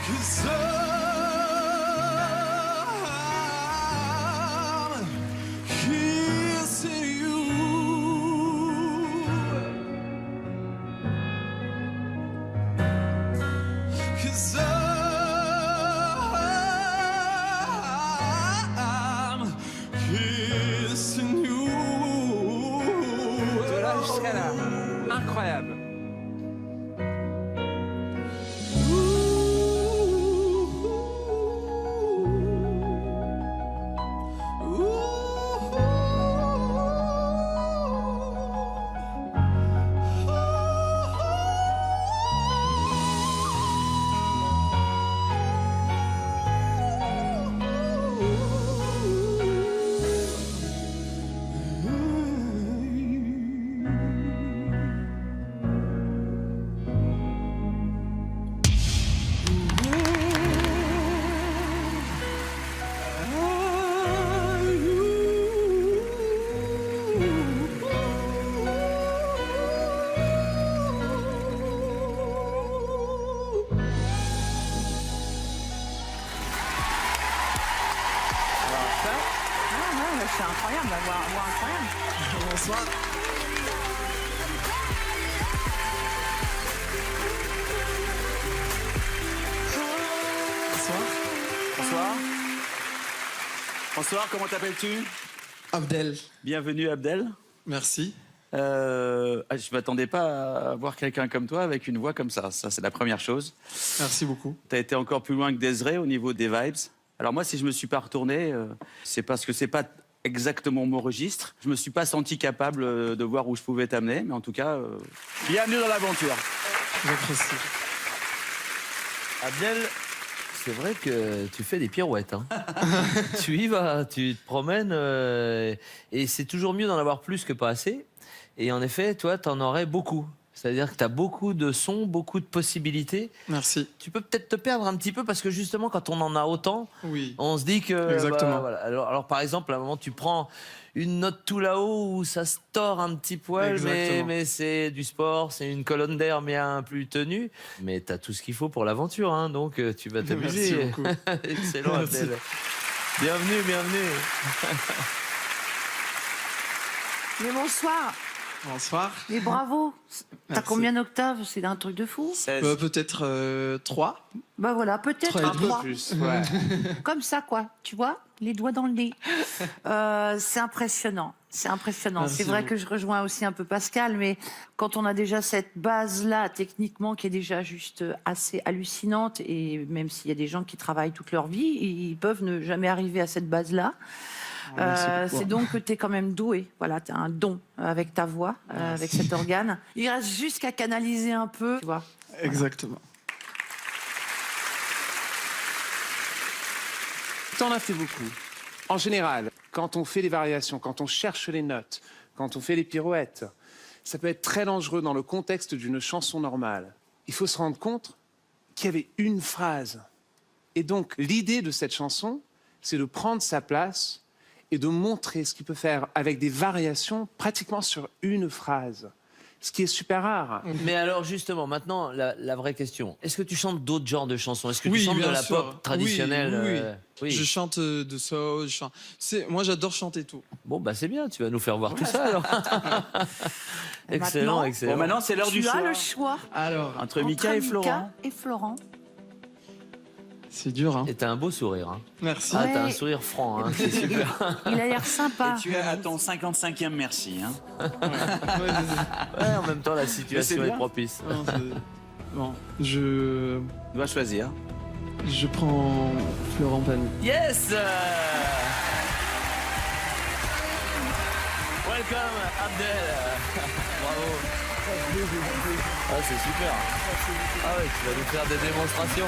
'Cause I'm kissing you. 'Cause I'm kissing you. De là jusqu'à là. Incroyable. C'est incroyable, voix incroyable. Bonsoir. Bonsoir. Bonsoir. Bonsoir, comment t'appelles-tu? Abdel. Bienvenue Abdel. Merci. Je ne m'attendais pas à voir quelqu'un comme toi avec une voix comme ça. Ça, c'est la première chose. Merci beaucoup. Tu as été encore plus loin que Desiree au niveau des vibes. Alors moi, si je me suis pas retourné, c'est parce que c'est pas exactement mon registre. Je me suis pas senti capable de voir où je pouvais t'amener. Mais en tout cas, bienvenue dans l'aventure. J'apprécie. Abdel, c'est vrai que tu fais des pirouettes. Hein. Tu y vas, tu te promènes et c'est toujours mieux d'en avoir plus que pas assez. Et en effet, toi, tu en aurais beaucoup. C'est-à-dire que tu as beaucoup de sons, beaucoup de possibilités. Merci. Tu peux peut-être te perdre un petit peu parce que justement, quand on en a autant, Oui. on se dit que... Exactement. bah, voilà. Alors, par exemple, à un moment, tu prends une note tout là-haut où ça se tord un petit poil, mais c'est du sport, c'est une colonne d'air bien plus tenue. Mais tu as tout ce qu'il faut pour l'aventure, hein, donc tu vas t'amuser. Merci beaucoup. Excellent, Merci. Abdel. Bienvenue, bienvenue. Mais bonsoir, Bonsoir. mais bravo. T'as Merci. combien d'octaves? C'est un truc de fou. 16. Peut-être 3. Bah voilà, peut-être Trois et un demi. 3. Plus, ouais. Comme ça, quoi. Tu vois, les doigts dans le nez. C'est impressionnant. C'est impressionnant. Merci C'est vrai beaucoup. que je rejoins aussi un peu Pascal, mais quand on a déjà cette base-là, techniquement, qui est déjà juste assez hallucinante, et même s'il y a des gens qui travaillent toute leur vie, ils peuvent ne jamais arriver à cette base-là. Merci beaucoup. C'est donc que tu es quand même doué. Voilà, tu as un don avec ta voix, avec cet organe. Il reste juste qu'à canaliser un peu, tu vois. Exactement. T'en as fait beaucoup. En général, quand on fait les variations, quand on cherche les notes, quand on fait les pirouettes, ça peut être très dangereux dans le contexte d'une chanson normale. Il faut se rendre compte qu'il y avait une phrase. Et donc, l'idée de cette chanson, c'est de prendre sa place et de montrer ce qu'il peut faire avec des variations pratiquement sur une phrase. Ce qui est super rare. Mais alors justement, maintenant, la vraie question. Est-ce que tu chantes d'autres genres de chansons? Est-ce que Oui, tu chantes de bien la sûr. pop traditionnelle? Oui. Oui. Je chante de soul. Moi, j'adore chanter tout. Bon, bah c'est bien, tu vas nous faire voir tout ça alors. Excellent, Maintenant- excellent. Bon, maintenant, c'est l'heure du Tu as choix. le choix Alors, Entre Mika et Florent. et Florent. c'est dur, hein. Et t'as un beau sourire. Hein. Merci. Ah, Ouais. t'as un sourire franc, hein. C'est super. Il a l'air sympa. Et tu es à ton 55e merci. Hein. Ouais, Ouais, en même temps, la situation Mais c'est est bien. propice. non, bon, je Tu dois choisir. prends Florent Pagny. Yes! Welcome, Abdel. Bravo. Ah, c'est super. Ah ouais, tu vas nous faire des démonstrations.